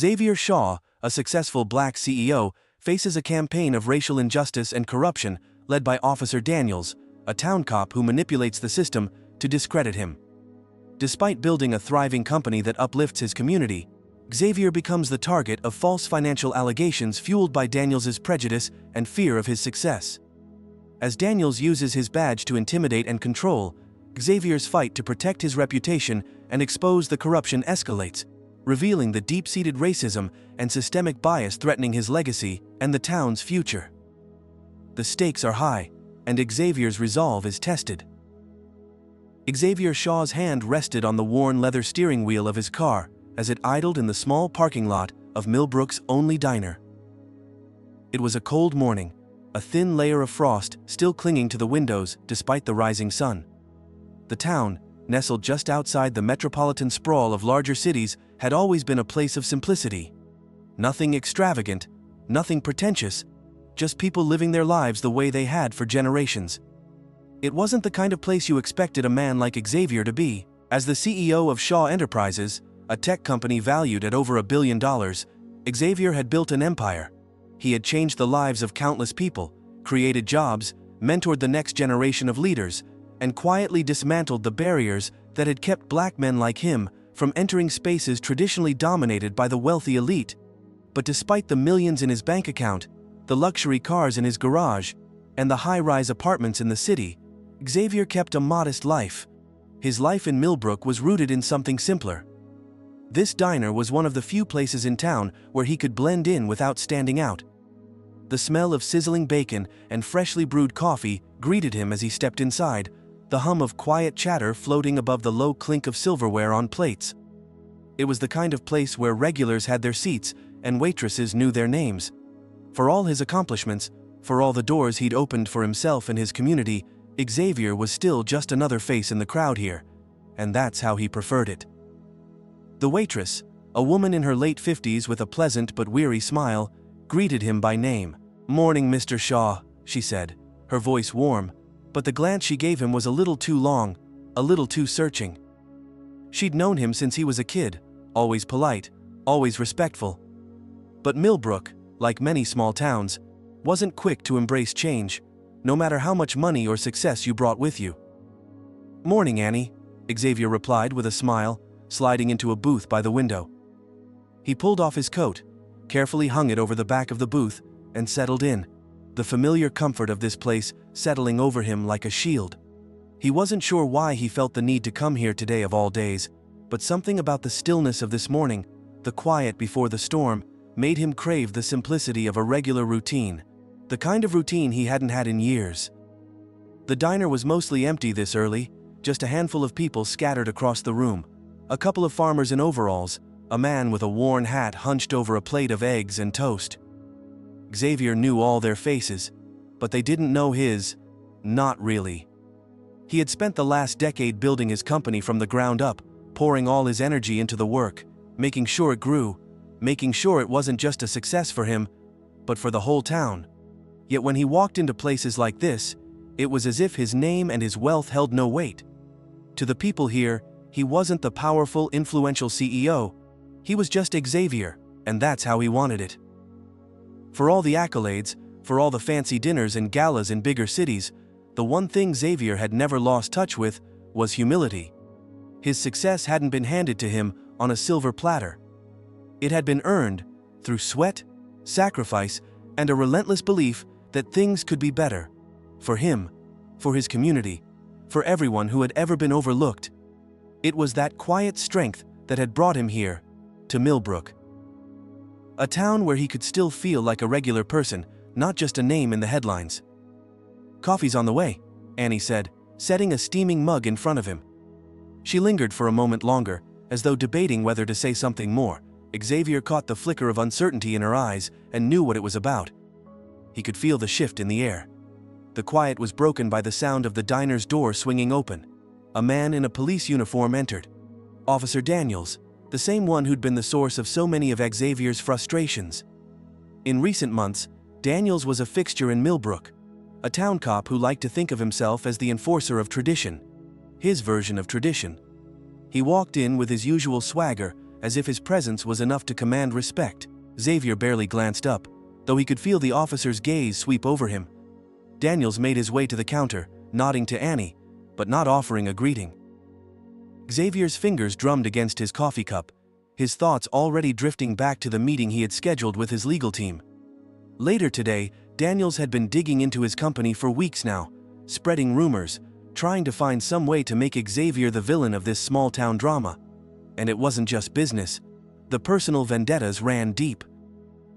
Xavier Shaw, a successful black CEO, faces a campaign of racial injustice and corruption led by Officer Daniels, a town cop who manipulates the system to discredit him. Despite building a thriving company that uplifts his community, Xavier becomes the target of false financial allegations fueled by Daniels' prejudice and fear of his success. As Daniels uses his badge to intimidate and control, Xavier's fight to protect his reputation and expose the corruption escalates, revealing the deep-seated racism and systemic bias threatening his legacy and the town's future. The stakes are high, and Xavier's resolve is tested. Xavier Shaw's hand rested on the worn leather steering wheel of his car as it idled in the small parking lot of Millbrooke's only diner. It was a cold morning, a thin layer of frost still clinging to the windows despite the rising sun. The town, nestled just outside the metropolitan sprawl of larger cities, had always been a place of simplicity. Nothing extravagant, nothing pretentious, just people living their lives the way they had for generations. It wasn't the kind of place you expected a man like Xavier to be. As the CEO of Shaw Enterprises, a tech company valued at over $1 billion, Xavier had built an empire. He had changed the lives of countless people, created jobs, mentored the next generation of leaders, and quietly dismantled the barriers that had kept black men like him from entering spaces traditionally dominated by the wealthy elite. But despite the millions in his bank account, the luxury cars in his garage, and the high-rise apartments in the city, Xavier kept a modest life. His life in Millbrooke was rooted in something simpler. This diner was one of the few places in town where he could blend in without standing out. The smell of sizzling bacon and freshly brewed coffee greeted him as he stepped inside, the hum of quiet chatter floating above the low clink of silverware on plates. It was the kind of place where regulars had their seats and waitresses knew their names. For all his accomplishments, for all the doors he'd opened for himself and his community, Xavier was still just another face in the crowd here, and that's how he preferred it. The waitress, a woman in her late 50s with a pleasant but weary smile, greeted him by name. "Morning, Mr. Shaw," she said, her voice warm, but the glance she gave him was a little too long, a little too searching. She'd known him since he was a kid, always polite, always respectful. But Millbrooke, like many small towns, wasn't quick to embrace change, no matter how much money or success you brought with you. "Morning, Annie," Xavier replied with a smile, sliding into a booth by the window. He pulled off his coat, carefully hung it over the back of the booth, and settled in, the familiar comfort of this place settling over him like a shield. He wasn't sure why he felt the need to come here today of all days, but something about the stillness of this morning, the quiet before the storm, made him crave the simplicity of a regular routine, the kind of routine he hadn't had in years. The diner was mostly empty this early, just a handful of people scattered across the room, a couple of farmers in overalls, a man with a worn hat hunched over a plate of eggs and toast. Xavier knew all their faces, but they didn't know his. Not really. He had spent the last decade building his company from the ground up, pouring all his energy into the work, making sure it grew, making sure it wasn't just a success for him, but for the whole town. Yet when he walked into places like this, it was as if his name and his wealth held no weight. To the people here, he wasn't the powerful, influential CEO. He was just Xavier, and that's how he wanted it. For all the accolades, for all the fancy dinners and galas in bigger cities, the one thing Xavier had never lost touch with was humility. His success hadn't been handed to him on a silver platter. It had been earned through sweat, sacrifice, and a relentless belief that things could be better. For him, for his community, for everyone who had ever been overlooked. It was that quiet strength that had brought him here, to Millbrooke. A town where he could still feel like a regular person, not just a name in the headlines. "Coffee's on the way," Annie said, setting a steaming mug in front of him. She lingered for a moment longer, as though debating whether to say something more. Xavier caught the flicker of uncertainty in her eyes and knew what it was about. He could feel the shift in the air. The quiet was broken by the sound of the diner's door swinging open. A man in a police uniform entered. Officer Daniels, the same one who'd been the source of so many of Xavier's frustrations. In recent months, Daniels was a fixture in Millbrooke, a town cop who liked to think of himself as the enforcer of tradition. His version of tradition. He walked in with his usual swagger as if his presence was enough to command respect. Xavier barely glanced up, though he could feel the officer's gaze sweep over him. Daniels made his way to the counter, nodding to Annie, but not offering a greeting. Xavier's fingers drummed against his coffee cup, his thoughts already drifting back to the meeting he had scheduled with his legal team. Later today, Daniels had been digging into his company for weeks now, spreading rumors, trying to find some way to make Xavier the villain of this small-town drama. And it wasn't just business. The personal vendettas ran deep.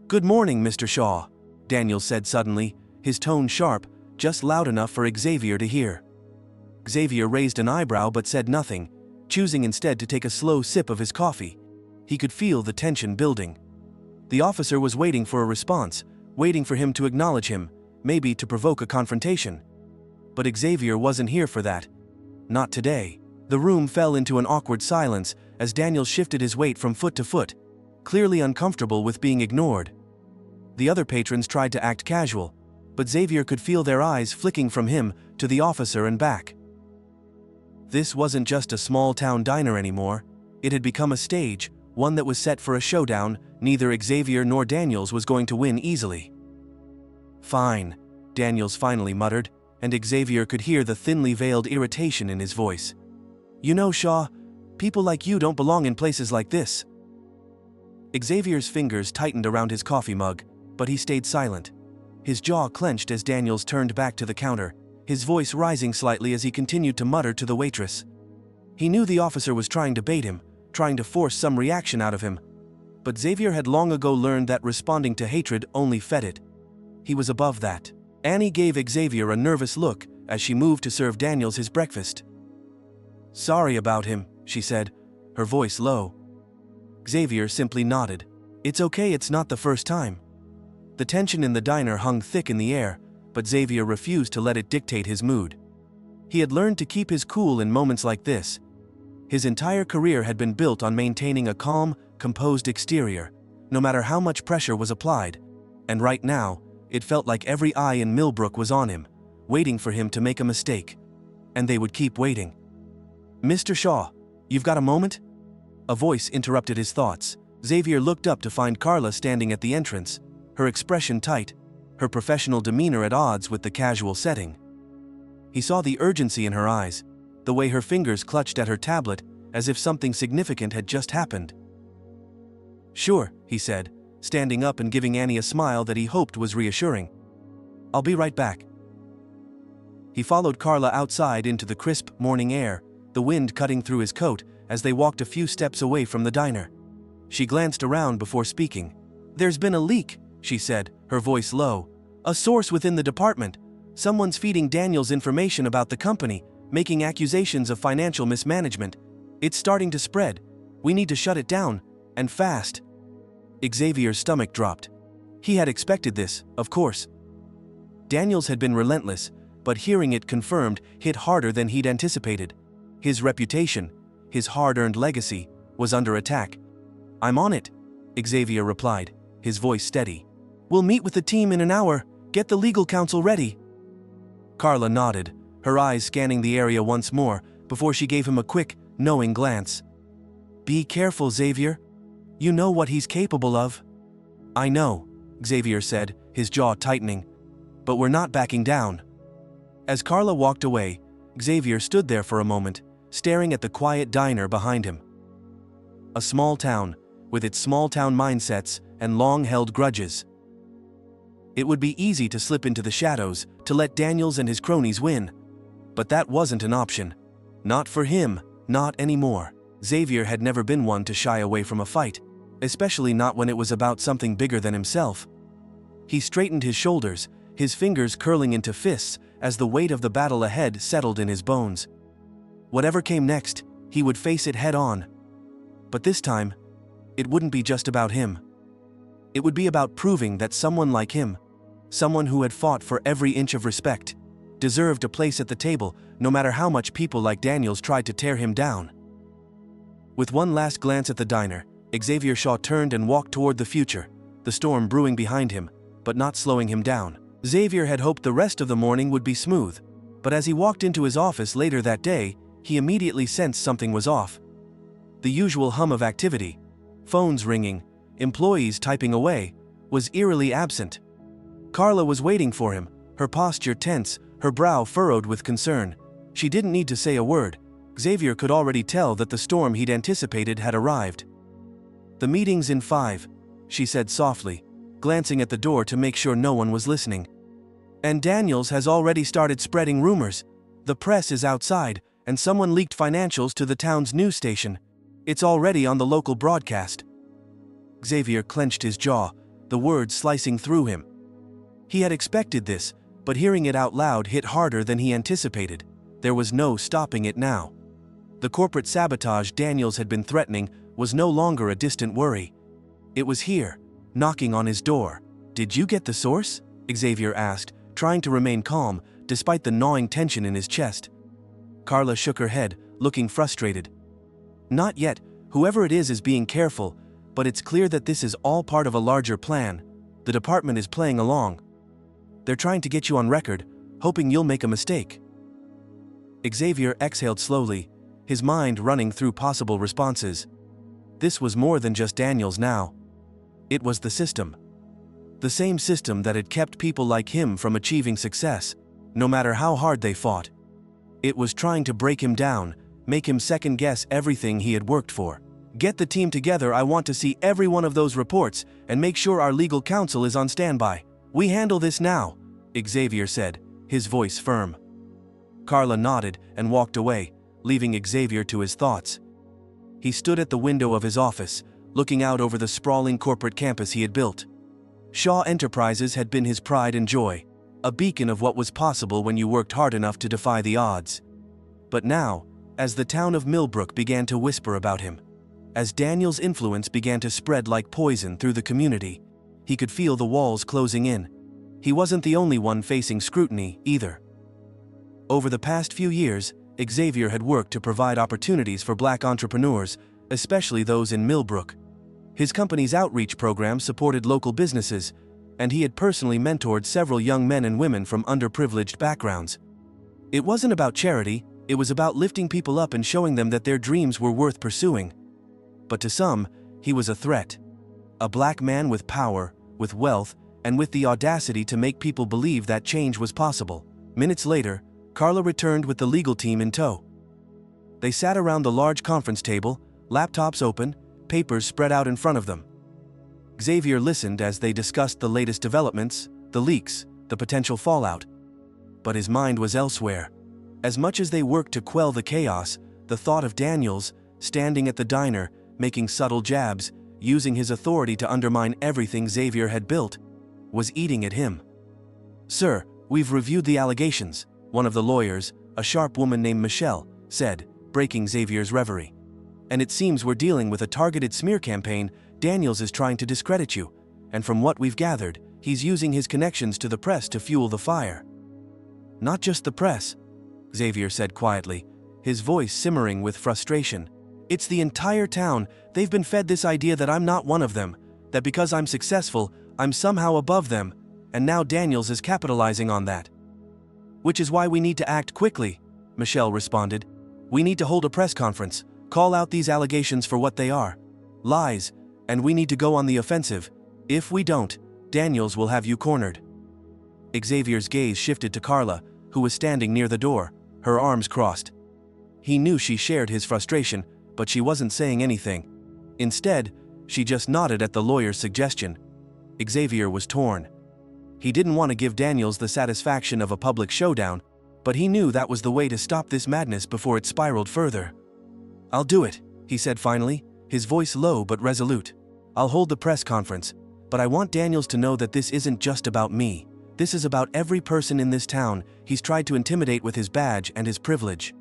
"Good morning, Mr. Shaw," Daniels said suddenly, his tone sharp, just loud enough for Xavier to hear. Xavier raised an eyebrow but said nothing, choosing instead to take a slow sip of his coffee. He could feel the tension building. The officer was waiting for a response, waiting for him to acknowledge him, maybe to provoke a confrontation. But Xavier wasn't here for that. Not today. The room fell into an awkward silence as Daniels shifted his weight from foot to foot, clearly uncomfortable with being ignored. The other patrons tried to act casual, but Xavier could feel their eyes flicking from him to the officer and back. This wasn't just a small-town diner anymore. It had become a stage, one that was set for a showdown neither Xavier nor Daniels was going to win easily. "Fine," Daniels finally muttered, and Xavier could hear the thinly veiled irritation in his voice. "You know, Shaw, people like you don't belong in places like this." Xavier's fingers tightened around his coffee mug, but he stayed silent. His jaw clenched as Daniels turned back to the counter, his voice rising slightly as he continued to mutter to the waitress. He knew the officer was trying to bait him, trying to force some reaction out of him. But Xavier had long ago learned that responding to hatred only fed it. He was above that. Annie gave Xavier a nervous look as she moved to serve Daniels his breakfast. "Sorry about him," she said, her voice low. Xavier simply nodded. "It's okay, it's not the first time." The tension in the diner hung thick in the air, but Xavier refused to let it dictate his mood. He had learned to keep his cool in moments like this. His entire career had been built on maintaining a calm, composed exterior, no matter how much pressure was applied, and right now, it felt like every eye in Millbrooke was on him, waiting for him to make a mistake. And they would keep waiting. "Mr. Shaw, you've got a moment?" A voice interrupted his thoughts. Xavier looked up to find Carla standing at the entrance, her expression tight, her professional demeanor at odds with the casual setting. He saw the urgency in her eyes, the way her fingers clutched at her tablet, as if something significant had just happened. "Sure," he said, standing up and giving Annie a smile that he hoped was reassuring. "I'll be right back." He followed Carla outside into the crisp morning air, the wind cutting through his coat as they walked a few steps away from the diner. She glanced around before speaking. "There's been a leak," she said, her voice low. "A source within the department. Someone's feeding Daniels information about the company, making accusations of financial mismanagement. It's starting to spread. We need to shut it down, and fast." Xavier's stomach dropped. He had expected this, of course. Daniels had been relentless, but hearing it confirmed hit harder than he'd anticipated. His reputation, his hard-earned legacy, was under attack. "I'm on it," Xavier replied, his voice steady. "We'll meet with the team in an hour. Get the legal counsel ready." Carla nodded, her eyes scanning the area once more before she gave him a quick, knowing glance. "Be careful, Xavier. You know what he's capable of." "I know," Xavier said, his jaw tightening. "But we're not backing down." As Carla walked away, Xavier stood there for a moment, staring at the quiet diner behind him. A small town, with its small-town mindsets and long-held grudges. It would be easy to slip into the shadows, to let Daniels and his cronies win. But that wasn't an option. Not for him, not anymore. Xavier had never been one to shy away from a fight, especially not when it was about something bigger than himself. He straightened his shoulders, his fingers curling into fists as the weight of the battle ahead settled in his bones. Whatever came next, he would face it head-on. But this time, it wouldn't be just about him. It would be about proving that someone like him, someone who had fought for every inch of respect, deserved a place at the table no matter how much people like Daniels tried to tear him down. With one last glance at the diner, Xavier Shaw turned and walked toward the future, the storm brewing behind him, but not slowing him down. Xavier had hoped the rest of the morning would be smooth, but as he walked into his office later that day, he immediately sensed something was off. The usual hum of activity, Phones ringing, employees typing away, was eerily absent. Carla was waiting for him, her posture tense, her brow furrowed with concern. She didn't need to say a word. Xavier could already tell that the storm he'd anticipated had arrived. "The meeting's in 5, she said softly, glancing at the door to make sure no one was listening. "And Daniels has already started spreading rumors. The press is outside, and someone leaked financials to the town's news station. It's already on the local broadcast." Xavier clenched his jaw, the words slicing through him. He had expected this, but hearing it out loud hit harder than he anticipated. There was no stopping it now. The corporate sabotage Daniels had been threatening was no longer a distant worry. It was here, knocking on his door. "Did you get the source?" Xavier asked, trying to remain calm, despite the gnawing tension in his chest. Carla shook her head, looking frustrated. "Not yet. Whoever it is being careful, but it's clear that this is all part of a larger plan. The department is playing along. They're trying to get you on record, hoping you'll make a mistake." Xavier exhaled slowly, his mind running through possible responses. This was more than just Daniels now. It was the system. The same system that had kept people like him from achieving success, no matter how hard they fought. It was trying to break him down, make him second-guess everything he had worked for. "Get the team together. I want to see every one of those reports, and make sure our legal counsel is on standby. We handle this now," Xavier said, his voice firm. Carla nodded and walked away, leaving Xavier to his thoughts. He stood at the window of his office, looking out over the sprawling corporate campus he had built. Shaw Enterprises had been his pride and joy, a beacon of what was possible when you worked hard enough to defy the odds. But now, as the town of Millbrooke began to whisper about him, as Daniel's influence began to spread like poison through the community, he could feel the walls closing in. He wasn't the only one facing scrutiny, either. Over the past few years, Xavier had worked to provide opportunities for Black entrepreneurs, especially those in Millbrooke. His company's outreach program supported local businesses, and he had personally mentored several young men and women from underprivileged backgrounds. It wasn't about charity, it was about lifting people up and showing them that their dreams were worth pursuing. But to some, he was a threat. A Black man with power, with wealth, and with the audacity to make people believe that change was possible. Minutes later, Carla returned with the legal team in tow. They sat around the large conference table, laptops open, papers spread out in front of them. Xavier listened as they discussed the latest developments, the leaks, the potential fallout. But his mind was elsewhere. As much as they worked to quell the chaos, the thought of Daniels, standing at the diner, making subtle jabs, using his authority to undermine everything Xavier had built, was eating at him. "Sir, we've reviewed the allegations," one of the lawyers, a sharp woman named Michelle, said, breaking Xavier's reverie. "And it seems we're dealing with a targeted smear campaign. Daniels is trying to discredit you, and from what we've gathered, he's using his connections to the press to fuel the fire." "Not just the press," Xavier said quietly, his voice simmering with frustration. "It's the entire town. They've been fed this idea that I'm not one of them, that because I'm successful, I'm somehow above them, and now Daniels is capitalizing on that. Which is why we need to act quickly," Michelle responded. "We need to hold a press conference, call out these allegations for what they are. Lies, and we need to go on the offensive. If we don't, Daniels will have you cornered." Xavier's gaze shifted to Carla, who was standing near the door, her arms crossed. He knew she shared his frustration, but she wasn't saying anything. Instead, she just nodded at the lawyer's suggestion. Xavier was torn. He didn't want to give Daniels the satisfaction of a public showdown, but he knew that was the way to stop this madness before it spiraled further. "I'll do it," he said finally, his voice low but resolute. "I'll hold the press conference, but I want Daniels to know that this isn't just about me. This is about every person in this town he's tried to intimidate with his badge and his privilege."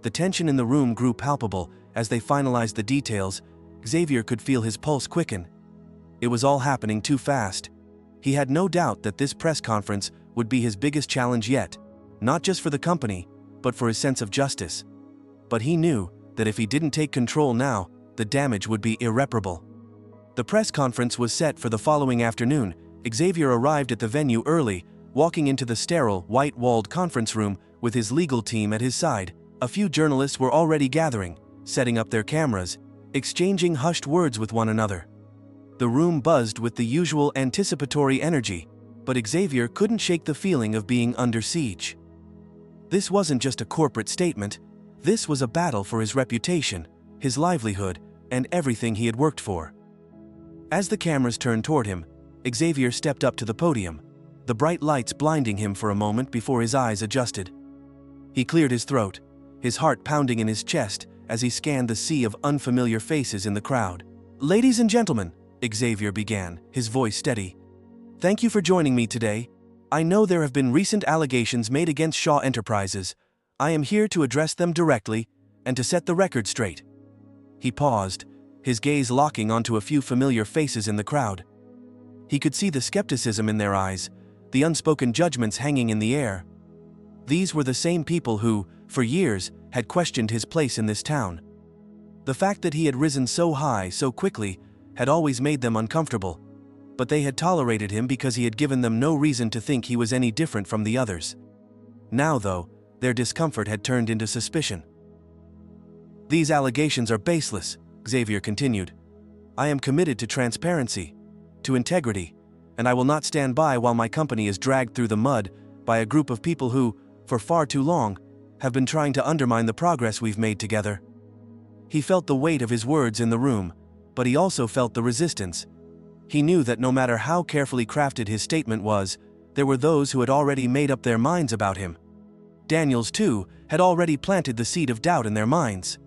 The tension in the room grew palpable as they finalized the details. Xavier could feel his pulse quicken. It was all happening too fast. He had no doubt that this press conference would be his biggest challenge yet, not just for the company, but for his sense of justice. But he knew that if he didn't take control now, the damage would be irreparable. The press conference was set for the following afternoon. Xavier arrived at the venue early, walking into the sterile, white-walled conference room with his legal team at his side. A few journalists were already gathering, setting up their cameras. exchanging hushed words with one another. The room buzzed with the usual anticipatory energy, but Xavier couldn't shake the feeling of being under siege. This wasn't just a corporate statement, this was a battle for his reputation, his livelihood, and everything he had worked for. As the cameras turned toward him, Xavier stepped up to the podium, the bright lights blinding him for a moment before his eyes adjusted. He cleared his throat, his heart pounding in his chest as he scanned the sea of unfamiliar faces in the crowd. "Ladies and gentlemen," Xavier began, his voice steady, "thank you for joining me today. I know there have been recent allegations made against Shaw Enterprises. I am here to address them directly and to set the record straight." He paused, his gaze locking onto a few familiar faces in the crowd. He could see the skepticism in their eyes, the unspoken judgments hanging in the air. These were the same people who, for years, had questioned his place in this town. The fact that he had risen so high so quickly had always made them uncomfortable, but they had tolerated him because he had given them no reason to think he was any different from the others. Now, though, their discomfort had turned into suspicion. "These allegations are baseless," Xavier continued. "I am committed to transparency, to integrity, and I will not stand by while my company is dragged through the mud by a group of people who, for far too long, have been trying to undermine the progress we've made together." He felt the weight of his words in the room, but he also felt the resistance. He knew that no matter how carefully crafted his statement was, there were those who had already made up their minds about him. Daniels, too, had already planted the seed of doubt in their minds.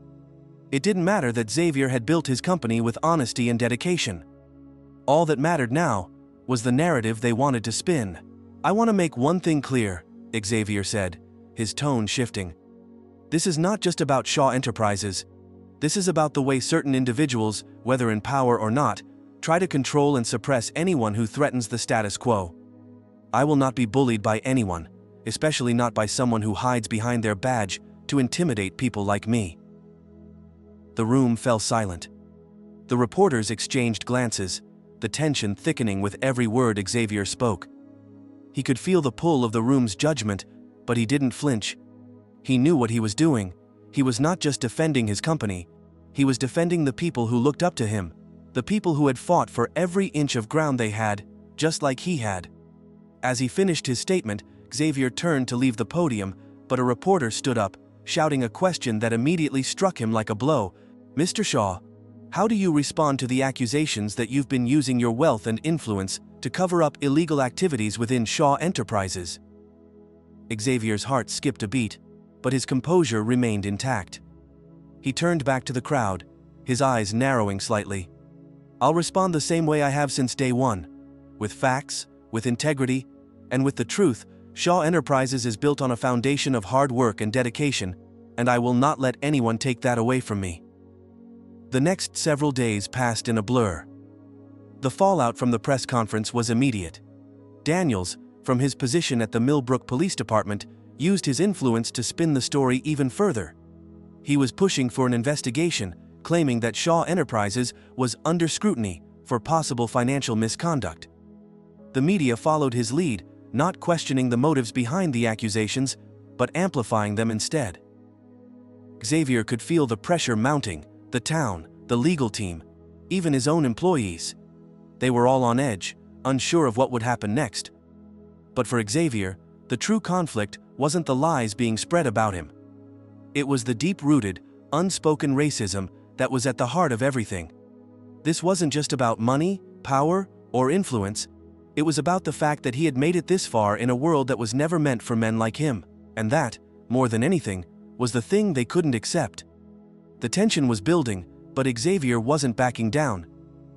It didn't matter that Xavier had built his company with honesty and dedication. All that mattered now was the narrative they wanted to spin. "I want to make one thing clear," Xavier said, his tone shifting. "This is not just about Shaw Enterprises. This is about the way certain individuals, whether in power or not, try to control and suppress anyone who threatens the status quo. I will not be bullied by anyone, especially not by someone who hides behind their badge to intimidate people like me." The room fell silent. The reporters exchanged glances, the tension thickening with every word Xavier spoke. He could feel the pull of the room's judgment, but he didn't flinch. He knew what he was doing. He was not just defending his company, he was defending the people who looked up to him, the people who had fought for every inch of ground they had, just like he had. As he finished his statement, Xavier turned to leave the podium, but a reporter stood up, shouting a question that immediately struck him like a blow. "Mr. Shaw, how do you respond to the accusations that you've been using your wealth and influence to cover up illegal activities within Shaw Enterprises?" Xavier's heart skipped a beat, but his composure remained intact. He turned back to the crowd, his eyes narrowing slightly. "I'll respond the same way I have since day one, with facts, with integrity, and with the truth. Shaw Enterprises is built on a foundation of hard work and dedication, and I will not let anyone take that away from me." The next several days passed in a blur. The fallout from the press conference was immediate. Daniels, from his position at the Millbrooke Police Department, used his influence to spin the story even further. He was pushing for an investigation, claiming that Shaw Enterprises was under scrutiny for possible financial misconduct. The media followed his lead, not questioning the motives behind the accusations, but amplifying them instead. Xavier could feel the pressure mounting, the town, the legal team, even his own employees. They were all on edge, unsure of what would happen next. But for Xavier, the true conflict wasn't the lies being spread about him. It was the deep-rooted, unspoken racism that was at the heart of everything. This wasn't just about money, power, or influence. It was about the fact that he had made it this far in a world that was never meant for men like him, and that, more than anything, was the thing they couldn't accept. The tension was building, but Xavier wasn't backing down.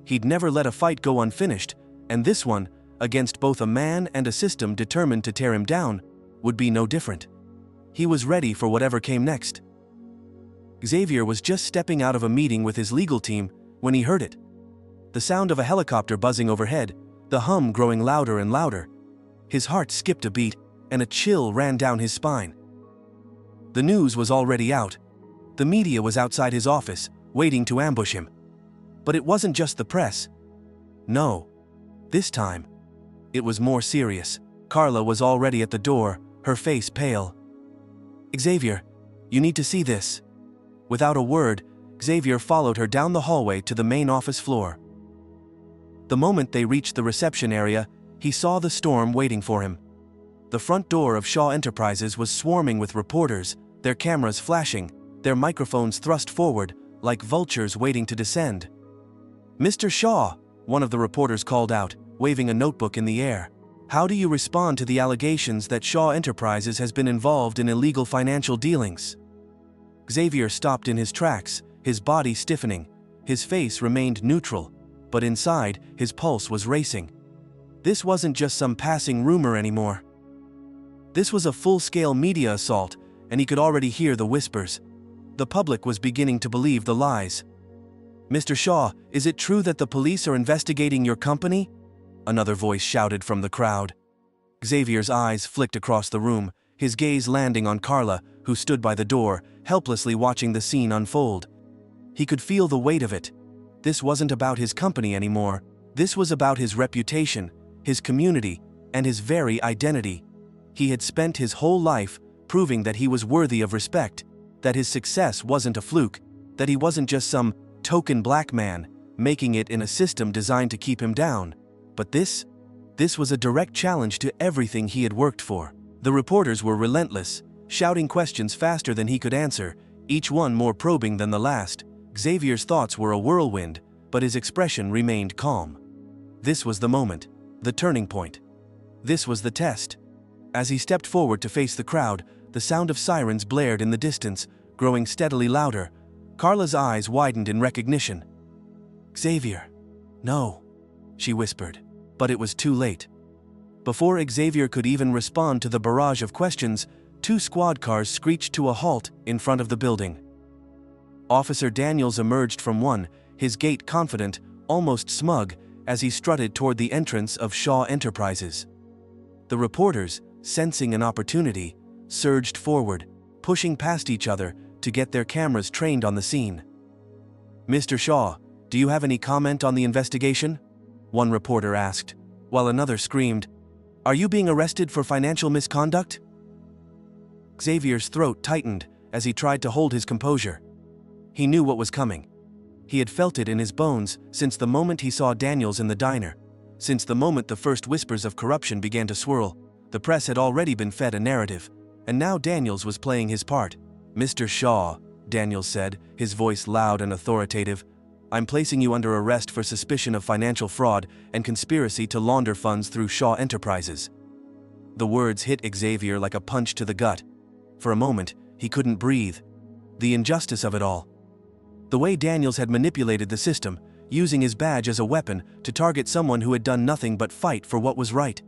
He'd never let a fight go unfinished, and this one, against both a man and a system determined to tear him down, would be no different. He was ready for whatever came next. Xavier was just stepping out of a meeting with his legal team when he heard it. The sound of a helicopter buzzing overhead, the hum growing louder and louder. His heart skipped a beat, and a chill ran down his spine. The news was already out. The media was outside his office, waiting to ambush him. But it wasn't just the press. No. This time, it was more serious. Carla was already at the door, her face pale. "Xavier, you need to see this." Without a word, Xavier followed her down the hallway to the main office floor. The moment they reached the reception area, he saw the storm waiting for him. The front door of Shaw Enterprises was swarming with reporters, their cameras flashing, their microphones thrust forward, like vultures waiting to descend. "Mr. Shaw," one of the reporters called out, waving a notebook in the air. "How do you respond to the allegations that Shaw Enterprises has been involved in illegal financial dealings?" Xavier stopped in his tracks, his body stiffening. His face remained neutral, but inside, his pulse was racing. This wasn't just some passing rumor anymore. This was a full-scale media assault, and he could already hear the whispers. The public was beginning to believe the lies. "Mr. Shaw, is it true that the police are investigating your company?" Another voice shouted from the crowd. Xavier's eyes flicked across the room, his gaze landing on Carla, who stood by the door, helplessly watching the scene unfold. He could feel the weight of it. This wasn't about his company anymore. This was about his reputation, his community, and his very identity. He had spent his whole life proving that he was worthy of respect, that his success wasn't a fluke, that he wasn't just some token black man, making it in a system designed to keep him down. But this was a direct challenge to everything he had worked for. The reporters were relentless, shouting questions faster than he could answer, each one more probing than the last. Xavier's thoughts were a whirlwind, but his expression remained calm. This was the moment, the turning point. This was the test. As he stepped forward to face the crowd, the sound of sirens blared in the distance, growing steadily louder. Carla's eyes widened in recognition. "Xavier." "No," she whispered, but it was too late. Before Xavier could even respond to the barrage of questions, 2 squad cars screeched to a halt in front of the building. Officer Daniels emerged from one, his gait confident, almost smug, as he strutted toward the entrance of Shaw Enterprises. The reporters, sensing an opportunity, surged forward, pushing past each other to get their cameras trained on the scene. "Mr. Shaw, do you have any comment on the investigation?" one reporter asked, while another screamed, "Are you being arrested for financial misconduct?" Xavier's throat tightened as he tried to hold his composure. He knew what was coming. He had felt it in his bones since the moment he saw Daniels in the diner. Since the moment the first whispers of corruption began to swirl, the press had already been fed a narrative, and now Daniels was playing his part. "Mr. Shaw," Daniels said, his voice loud and authoritative, "I'm placing you under arrest for suspicion of financial fraud and conspiracy to launder funds through Shaw Enterprises." The words hit Xavier like a punch to the gut. For a moment, he couldn't breathe. The injustice of it all. The way Daniels had manipulated the system, using his badge as a weapon to target someone who had done nothing but fight for what was right.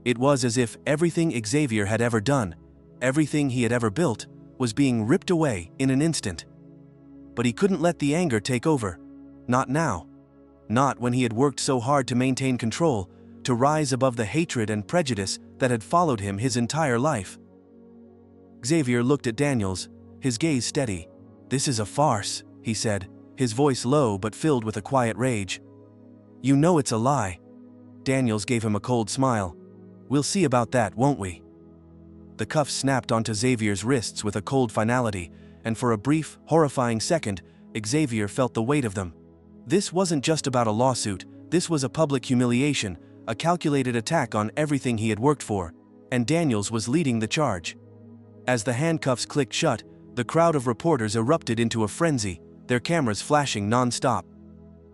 It was as if everything Xavier had ever done, everything he had ever built, was being ripped away in an instant. But he couldn't let the anger take over. Not now. Not when he had worked so hard to maintain control, to rise above the hatred and prejudice that had followed him his entire life. Xavier looked at Daniels, his gaze steady. "This is a farce," he said, his voice low but filled with a quiet rage. "You know it's a lie." Daniels gave him a cold smile. "We'll see about that, won't we?" The cuffs snapped onto Xavier's wrists with a cold finality, and for a brief, horrifying second, Xavier felt the weight of them. This wasn't just about a lawsuit, this was a public humiliation, a calculated attack on everything he had worked for, and Daniels was leading the charge. As the handcuffs clicked shut, the crowd of reporters erupted into a frenzy, their cameras flashing non-stop.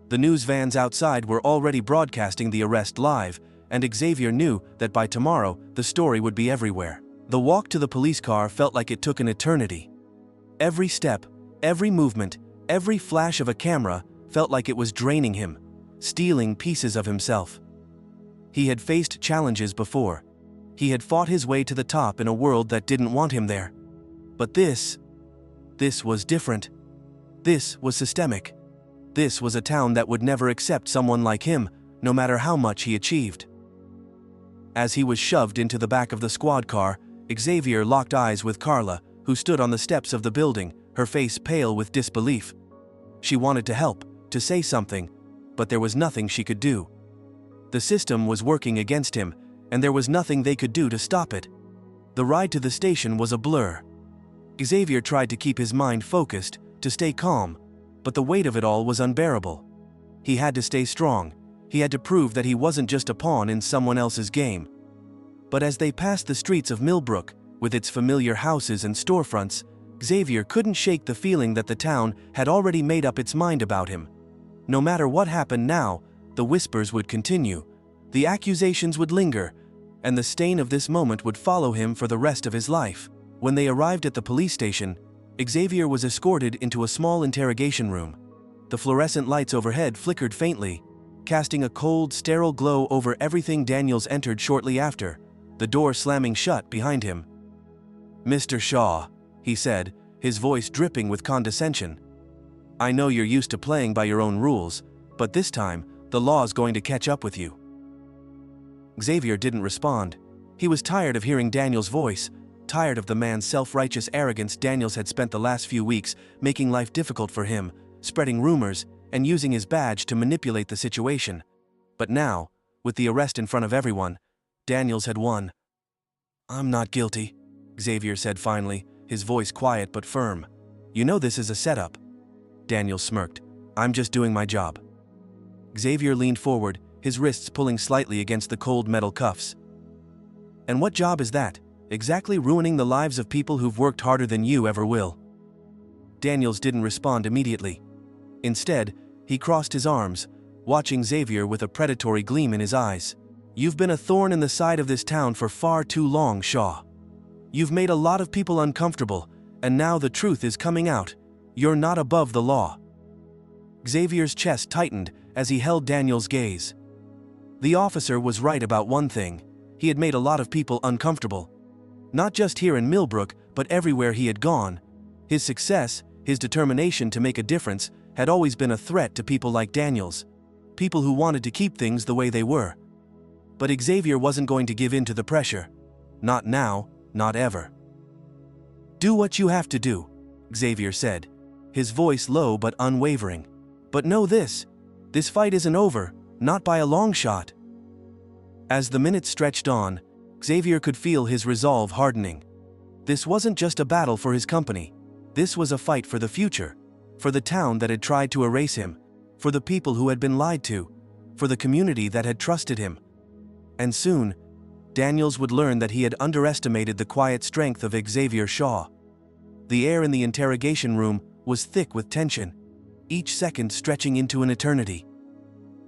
The news vans outside were already broadcasting the arrest live, and Xavier knew that by tomorrow, the story would be everywhere. The walk to the police car felt like it took an eternity. Every step, every movement, every flash of a camera felt like it was draining him, stealing pieces of himself. He had faced challenges before. He had fought his way to the top in a world that didn't want him there. But this was different. This was systemic. This was a town that would never accept someone like him, no matter how much he achieved. As he was shoved into the back of the squad car, Xavier locked eyes with Carla, who stood on the steps of the building, her face pale with disbelief. She wanted to help, to say something, but there was nothing she could do. The system was working against him, and there was nothing they could do to stop it. The ride to the station was a blur. Xavier tried to keep his mind focused, to stay calm, but the weight of it all was unbearable. He had to stay strong. He had to prove that he wasn't just a pawn in someone else's game. But as they passed the streets of Millbrooke, with its familiar houses and storefronts, Xavier couldn't shake the feeling that the town had already made up its mind about him. No matter what happened now, the whispers would continue, the accusations would linger, and the stain of this moment would follow him for the rest of his life. When they arrived at the police station, Xavier was escorted into a small interrogation room. The fluorescent lights overhead flickered faintly, casting a cold, sterile glow over everything. Daniels entered shortly after, the door slamming shut behind him. "Mr. Shaw," he said, his voice dripping with condescension. "I know you're used to playing by your own rules, but this time, the law's going to catch up with you." Xavier didn't respond. He was tired of hearing Daniels' voice, tired of the man's self-righteous arrogance. Daniels had spent the last few weeks making life difficult for him, spreading rumors, and using his badge to manipulate the situation. But now, with the arrest in front of everyone, Daniels had won. "I'm not guilty," Xavier said finally, his voice quiet but firm. "You know this is a setup." Daniels smirked. "I'm just doing my job." Xavier leaned forward, his wrists pulling slightly against the cold metal cuffs. "And what job is that? Exactly ruining the lives of people who've worked harder than you ever will." Daniels didn't respond immediately. Instead, he crossed his arms, watching Xavier with a predatory gleam in his eyes. "You've been a thorn in the side of this town for far too long, Shaw. You've made a lot of people uncomfortable, and now the truth is coming out. You're not above the law." Xavier's chest tightened as he held Daniels' gaze. The officer was right about one thing: he had made a lot of people uncomfortable. Not just here in Millbrooke, but everywhere he had gone. His success, his determination to make a difference, had always been a threat to people like Daniels, people who wanted to keep things the way they were. But Xavier wasn't going to give in to the pressure. Not now, not ever. "Do what you have to do," Xavier said, his voice low but unwavering. "But know this fight isn't over, not by a long shot." As the minutes stretched on, Xavier could feel his resolve hardening. This wasn't just a battle for his company. This was a fight for the future, for the town that had tried to erase him, for the people who had been lied to, for the community that had trusted him. And soon, Daniels would learn that he had underestimated the quiet strength of Xavier Shaw. The air in the interrogation room was thick with tension, each second stretching into an eternity.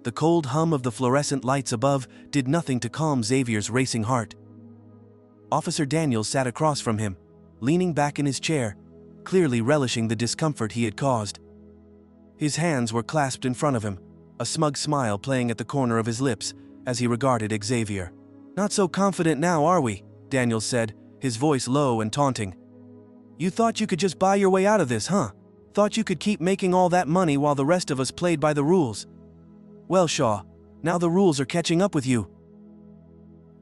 The cold hum of the fluorescent lights above did nothing to calm Xavier's racing heart. Officer Daniels sat across from him, leaning back in his chair, clearly relishing the discomfort he had caused. His hands were clasped in front of him, a smug smile playing at the corner of his lips as he regarded Xavier. "Not so confident now, are we?" Daniels said, his voice low and taunting. "You thought you could just buy your way out of this, huh? Thought you could keep making all that money while the rest of us played by the rules? Well, Shaw, now the rules are catching up with you."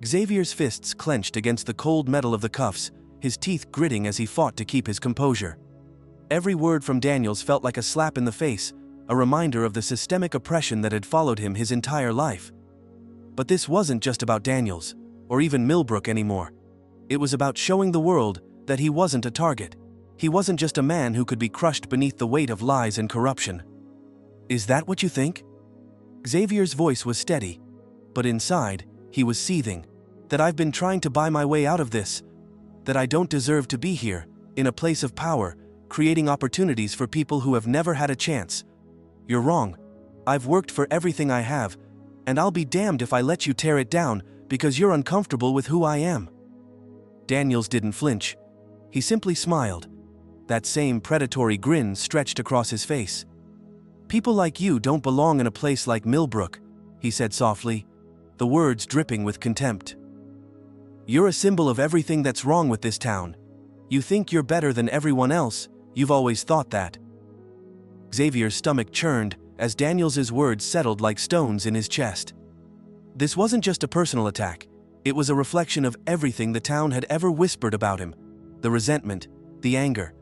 Xavier's fists clenched against the cold metal of the cuffs, his teeth gritting as he fought to keep his composure. Every word from Daniels felt like a slap in the face, a reminder of the systemic oppression that had followed him his entire life. But this wasn't just about Daniels, or even Millbrooke anymore. It was about showing the world that he wasn't a target. He wasn't just a man who could be crushed beneath the weight of lies and corruption. "Is that what you think?" Xavier's voice was steady, but inside, he was seething. "That I've been trying to buy my way out of this? That I don't deserve to be here, in a place of power, creating opportunities for people who have never had a chance? You're wrong. I've worked for everything I have, and I'll be damned if I let you tear it down because you're uncomfortable with who I am." Daniels didn't flinch. He simply smiled. That same predatory grin stretched across his face. "People like you don't belong in a place like Millbrooke," he said softly, the words dripping with contempt. "You're a symbol of everything that's wrong with this town. You think you're better than everyone else, you've always thought that." Xavier's stomach churned as Daniels's words settled like stones in his chest. This wasn't just a personal attack, it was a reflection of everything the town had ever whispered about him. The resentment, the anger,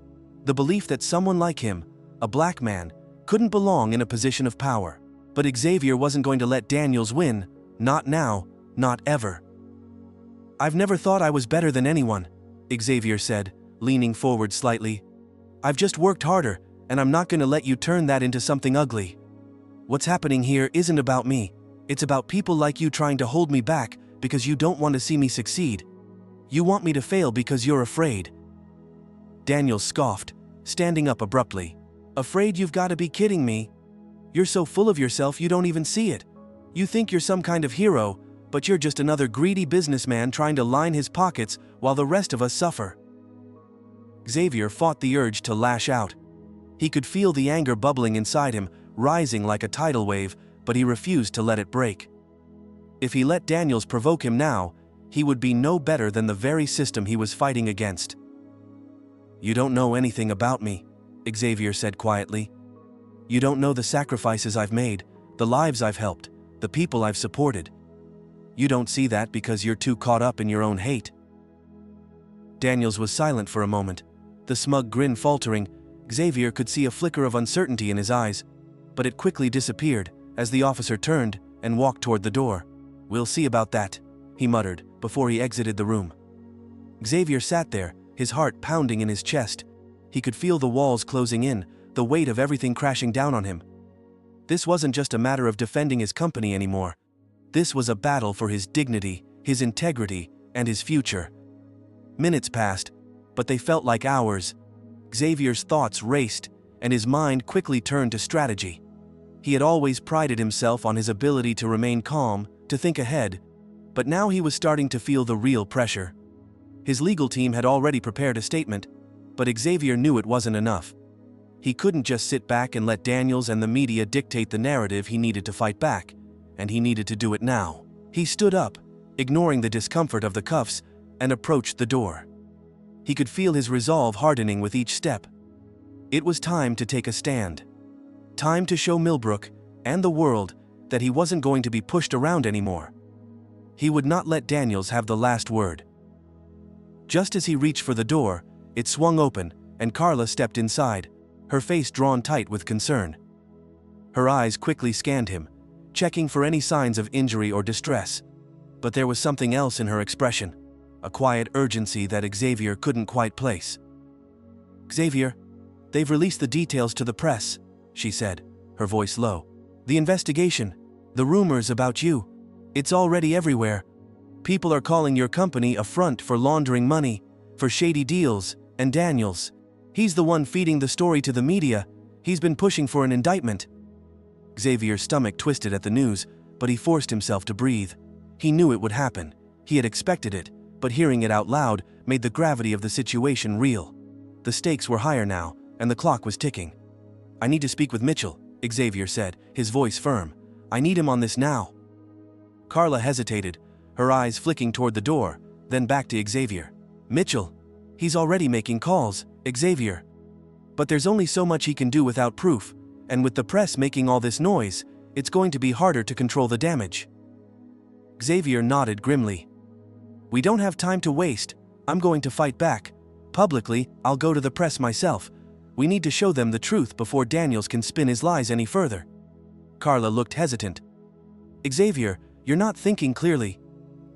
the belief that someone like him, a black man, couldn't belong in a position of power. But Xavier wasn't going to let Daniels win, not now, not ever. "I've never thought I was better than anyone," Xavier said, leaning forward slightly. "I've just worked harder, and I'm not gonna let you turn that into something ugly. What's happening here isn't about me. It's about people like you trying to hold me back because you don't want to see me succeed. You want me to fail because you're afraid." Daniels scoffed, standing up abruptly. "Afraid? You've got to be kidding me. You're so full of yourself you don't even see it. You think you're some kind of hero, but you're just another greedy businessman trying to line his pockets while the rest of us suffer." Xavier fought the urge to lash out. He could feel the anger bubbling inside him, rising like a tidal wave, but he refused to let it break. If he let Daniels provoke him now, he would be no better than the very system he was fighting against. "You don't know anything about me," Xavier said quietly. "You don't know the sacrifices I've made, the lives I've helped, the people I've supported. You don't see that because you're too caught up in your own hate." Daniels was silent for a moment, the smug grin faltering. Xavier could see a flicker of uncertainty in his eyes, but it quickly disappeared as the officer turned and walked toward the door. "We'll see about that," he muttered before he exited the room. Xavier sat there, his heart pounding in his chest. He could feel the walls closing in, the weight of everything crashing down on him. This wasn't just a matter of defending his company anymore. This was a battle for his dignity, his integrity, and his future. Minutes passed, but they felt like hours. Xavier's thoughts raced, and his mind quickly turned to strategy. He had always prided himself on his ability to remain calm, to think ahead, but now he was starting to feel the real pressure. His legal team had already prepared a statement, but Xavier knew it wasn't enough. He couldn't just sit back and let Daniels and the media dictate the narrative. He needed to fight back, and he needed to do it now. He stood up, ignoring the discomfort of the cuffs, and approached the door. He could feel his resolve hardening with each step. It was time to take a stand. Time to show Millbrooke and the world that he wasn't going to be pushed around anymore. He would not let Daniels have the last word. Just as he reached for the door, it swung open, and Carla stepped inside, her face drawn tight with concern. Her eyes quickly scanned him, checking for any signs of injury or distress. But there was something else in her expression, a quiet urgency that Xavier couldn't quite place. "Xavier, they've released the details to the press," she said, her voice low. "The investigation, the rumors about you, it's already everywhere. People are calling your company a front for laundering money, for shady deals, and Daniels, he's the one feeding the story to the media. He's been pushing for an indictment." Xavier's stomach twisted at the news, but he forced himself to breathe. He knew it would happen. He had expected it, but hearing it out loud made the gravity of the situation real. The stakes were higher now, and the clock was ticking. "I need to speak with Mitchell," Xavier said, his voice firm. "I need him on this now." Carla hesitated, her eyes flicking toward the door, then back to Xavier. "Mitchell? He's already making calls, Xavier. But there's only so much he can do without proof, and with the press making all this noise, it's going to be harder to control the damage." Xavier nodded grimly. "We don't have time to waste. I'm going to fight back. Publicly, I'll go to the press myself. We need to show them the truth before Daniels can spin his lies any further." Carla looked hesitant. "Xavier, you're not thinking clearly.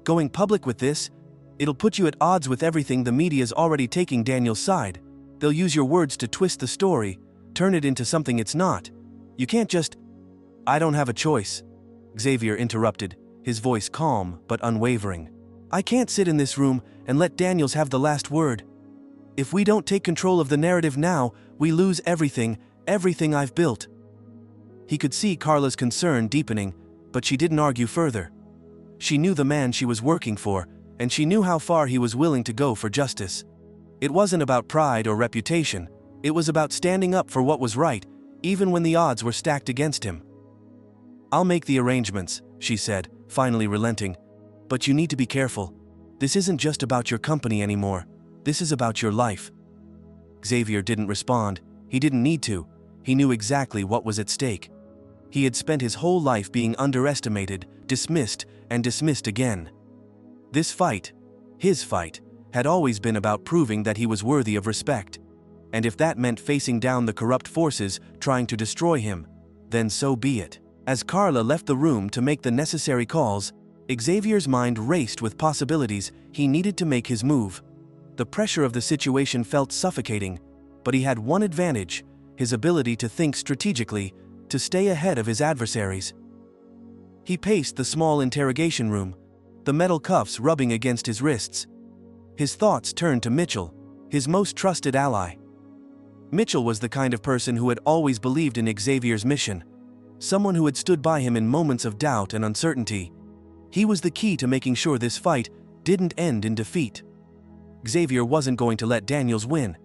Going public with this, it'll put you at odds with everything the media's already taking Daniels' side. They'll use your words to twist the story, turn it into something it's not. You can't just—" "I don't have a choice," Xavier interrupted, his voice calm but unwavering. "I can't sit in this room and let Daniels have the last word. If we don't take control of the narrative now, we lose everything I've built." He could see Carla's concern deepening, but she didn't argue further. She knew the man she was working for, and she knew how far he was willing to go for justice. It wasn't about pride or reputation, it was about standing up for what was right, even when the odds were stacked against him. "I'll make the arrangements," she said, finally relenting. "But you need to be careful. This isn't just about your company anymore. This is about your life." Xavier didn't respond. He didn't need to. He knew exactly what was at stake. He had spent his whole life being underestimated, dismissed, and dismissed again. This fight, his fight, had always been about proving that he was worthy of respect. And if that meant facing down the corrupt forces trying to destroy him, then so be it. As Carla left the room to make the necessary calls, Xavier's mind raced with possibilities. He needed to make his move. The pressure of the situation felt suffocating, but he had one advantage. his ability to think strategically, to stay ahead of his adversaries. He paced the small interrogation room, the metal cuffs rubbing against his wrists. His thoughts turned to Mitchell, his most trusted ally. Mitchell was the kind of person who had always believed in Xavier's mission, someone who had stood by him in moments of doubt and uncertainty. He was the key to making sure this fight didn't end in defeat. Xavier wasn't going to let Daniels win.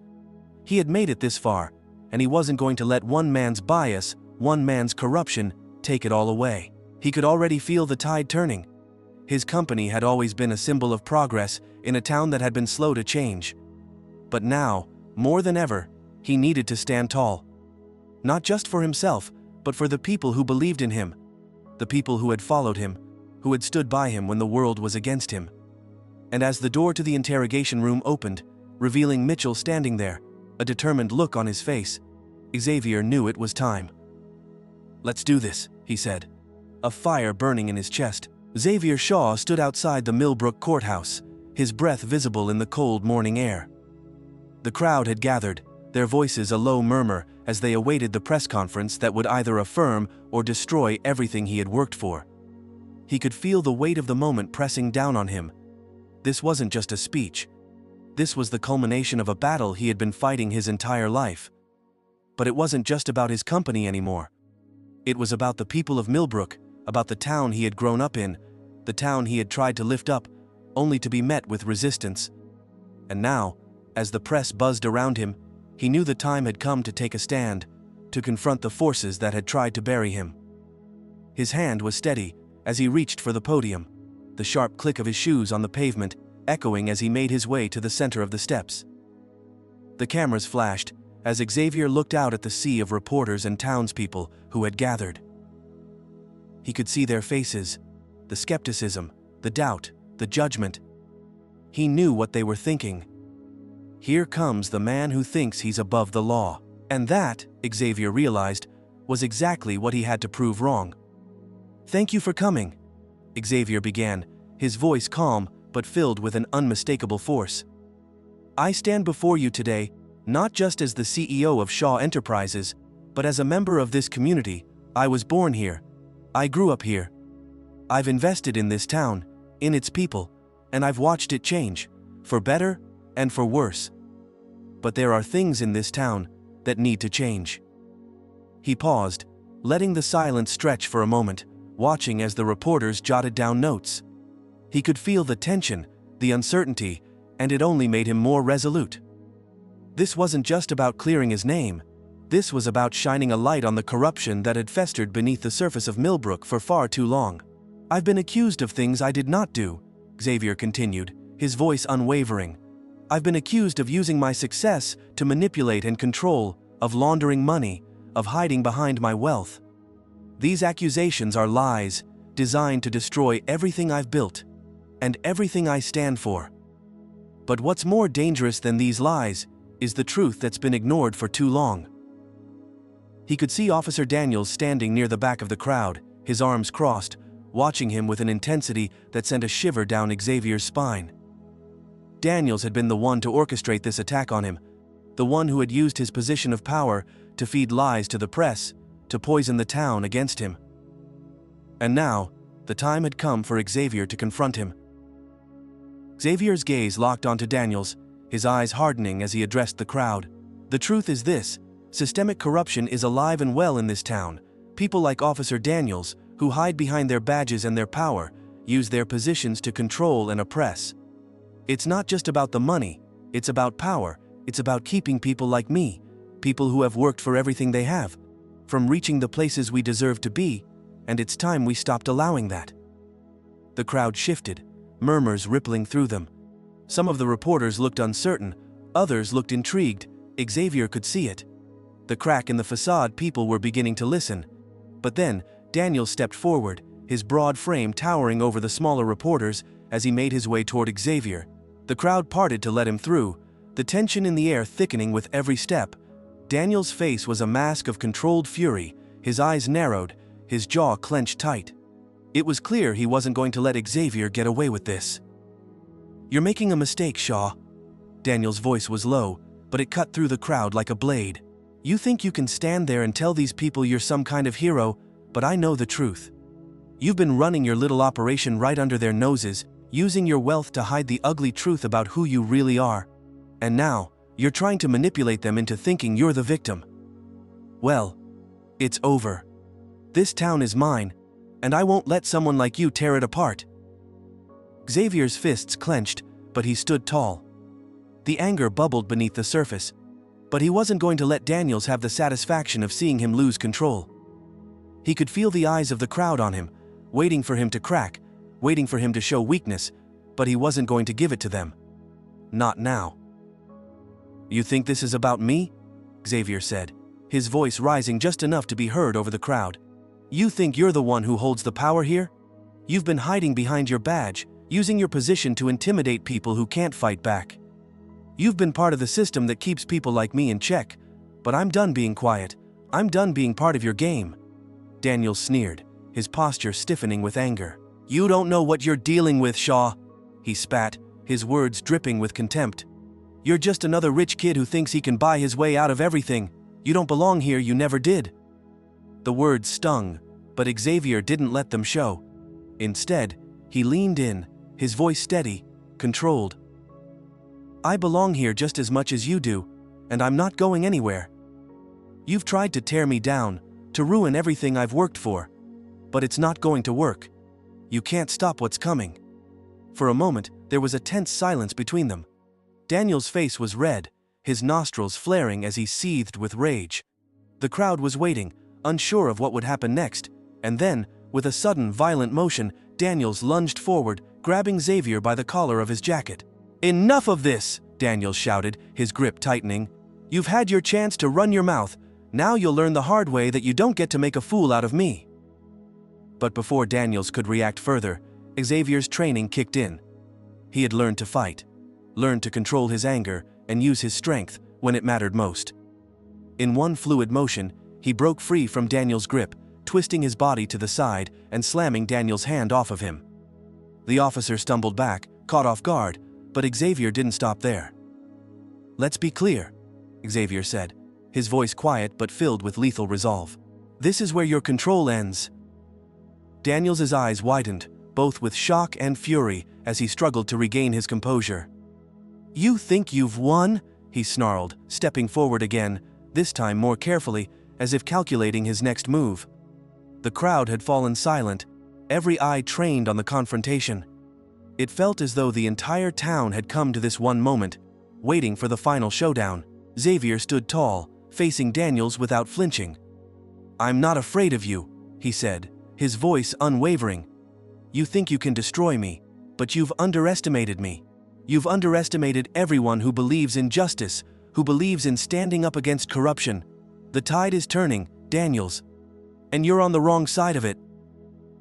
He had made it this far, and he wasn't going to let one man's bias, one man's corruption, take it all away. He could already feel the tide turning. His company had always been a symbol of progress in a town that had been slow to change. But now, more than ever, he needed to stand tall. Not just for himself, but for the people who believed in him. The people who had followed him, who had stood by him when the world was against him. And as the door to the interrogation room opened, revealing Mitchell standing there, a determined look on his face, Xavier knew it was time. "Let's do this," he said, a fire burning in his chest. Xavier Shaw stood outside the Millbrooke courthouse, his breath visible in the cold morning air. The crowd had gathered, their voices a low murmur as they awaited the press conference that would either affirm or destroy everything he had worked for. He could feel the weight of the moment pressing down on him. This wasn't just a speech. This was the culmination of a battle he had been fighting his entire life. But it wasn't just about his company anymore. It was about the people of Millbrooke, about the town he had grown up in, the town he had tried to lift up, only to be met with resistance. And now, as the press buzzed around him, he knew the time had come to take a stand, to confront the forces that had tried to bury him. His hand was steady as he reached for the podium, the sharp click of his shoes on the pavement echoing as he made his way to the center of the steps. The cameras flashed as Xavier looked out at the sea of reporters and townspeople who had gathered. He could see their faces, the skepticism, the doubt, the judgment. He knew what they were thinking. Here comes the man who thinks he's above the law. And that, Xavier realized, was exactly what he had to prove wrong. "Thank you for coming," Xavier began, his voice calm but filled with an unmistakable force. "I stand before you today, not just as the CEO of Shaw Enterprises, but as a member of this community. I was born here. I grew up here. I've invested in this town, in its people, and I've watched it change, for better and for worse. But there are things in this town that need to change." He paused, letting the silence stretch for a moment, watching as the reporters jotted down notes. He could feel the tension, the uncertainty, and it only made him more resolute. This wasn't just about clearing his name. This was about shining a light on the corruption that had festered beneath the surface of Millbrooke for far too long. "I've been accused of things I did not do," Xavier continued, his voice unwavering. "I've been accused of using my success to manipulate and control, of laundering money, of hiding behind my wealth. These accusations are lies, designed to destroy everything I've built, and everything I stand for. But what's more dangerous than these lies is the truth that's been ignored for too long." He could see Officer Daniels standing near the back of the crowd, his arms crossed, watching him with an intensity that sent a shiver down Xavier's spine. Daniels had been the one to orchestrate this attack on him, the one who had used his position of power to feed lies to the press, to poison the town against him. And now, the time had come for Xavier to confront him. Xavier's gaze locked onto Daniels, his eyes hardening as he addressed the crowd. "The truth is this: systemic corruption is alive and well in this town. People like Officer Daniels, who hide behind their badges and their power, use their positions to control and oppress. It's not just about the money, it's about power, it's about keeping people like me, people who have worked for everything they have, from reaching the places we deserve to be, and it's time we stopped allowing that." The crowd shifted, murmurs rippling through them. Some of the reporters looked uncertain, others looked intrigued. Xavier could see it. The crack in the facade, people were beginning to listen. But then, Daniel stepped forward, his broad frame towering over the smaller reporters as he made his way toward Xavier. The crowd parted to let him through, the tension in the air thickening with every step. Daniel's face was a mask of controlled fury, his eyes narrowed, his jaw clenched tight. It was clear he wasn't going to let Xavier get away with this. "You're making a mistake, Shaw." Daniel's voice was low, but it cut through the crowd like a blade. You think you can stand there and tell these people you're some kind of hero, but I know the truth. You've been running your little operation right under their noses, using your wealth to hide the ugly truth about who you really are. And now, you're trying to manipulate them into thinking you're the victim. Well, it's over. This town is mine, and I won't let someone like you tear it apart. Xavier's fists clenched, but he stood tall. The anger bubbled beneath the surface, but he wasn't going to let Daniels have the satisfaction of seeing him lose control. He could feel the eyes of the crowd on him, waiting for him to crack, waiting for him to show weakness, but he wasn't going to give it to them. Not now. You think this is about me? Xavier said, his voice rising just enough to be heard over the crowd. You think you're the one who holds the power here? You've been hiding behind your badge, using your position to intimidate people who can't fight back. You've been part of the system that keeps people like me in check, but I'm done being quiet. I'm done being part of your game. Daniels sneered, his posture stiffening with anger. You don't know what you're dealing with, Shaw. He spat, his words dripping with contempt. You're just another rich kid who thinks he can buy his way out of everything. You don't belong here, you never did. The words stung, but Xavier didn't let them show. Instead, he leaned in, his voice steady, controlled. I belong here just as much as you do, and I'm not going anywhere. You've tried to tear me down, to ruin everything I've worked for, but it's not going to work. You can't stop what's coming. For a moment, there was a tense silence between them. Daniel's face was red, his nostrils flaring as he seethed with rage. The crowd was waiting, unsure of what would happen next, and then, with a sudden violent motion, Daniels lunged forward, grabbing Xavier by the collar of his jacket. Enough of this, Daniels shouted, his grip tightening. You've had your chance to run your mouth. Now you'll learn the hard way that you don't get to make a fool out of me. But before Daniels could react further, Xavier's training kicked in. He had learned to fight, learned to control his anger and use his strength when it mattered most. In one fluid motion, he broke free from Daniels' grip, twisting his body to the side and slamming Daniels' hand off of him. The officer stumbled back, caught off guard, but Xavier didn't stop there. Let's be clear, Xavier said, his voice quiet but filled with lethal resolve. This is where your control ends. Daniels' eyes widened, both with shock and fury, as he struggled to regain his composure. You think you've won? He snarled, stepping forward again, this time more carefully, as if calculating his next move. The crowd had fallen silent, every eye trained on the confrontation. It felt as though the entire town had come to this one moment, waiting for the final showdown. Xavier stood tall, facing Daniels without flinching. I'm not afraid of you, he said, his voice unwavering. You think you can destroy me, but you've underestimated me. You've underestimated everyone who believes in justice, who believes in standing up against corruption. The tide is turning, Daniels. And you're on the wrong side of it.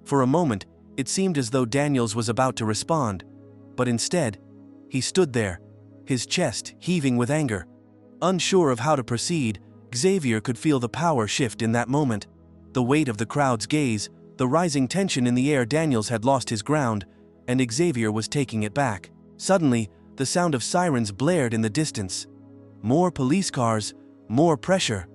For a moment, it seemed as though Daniels was about to respond, but instead, he stood there, his chest heaving with anger. Unsure of how to proceed, Xavier could feel the power shift in that moment. The weight of the crowd's gaze, the rising tension in the air. Daniels had lost his ground, and Xavier was taking it back. Suddenly, the sound of sirens blared in the distance. More police cars, more pressure.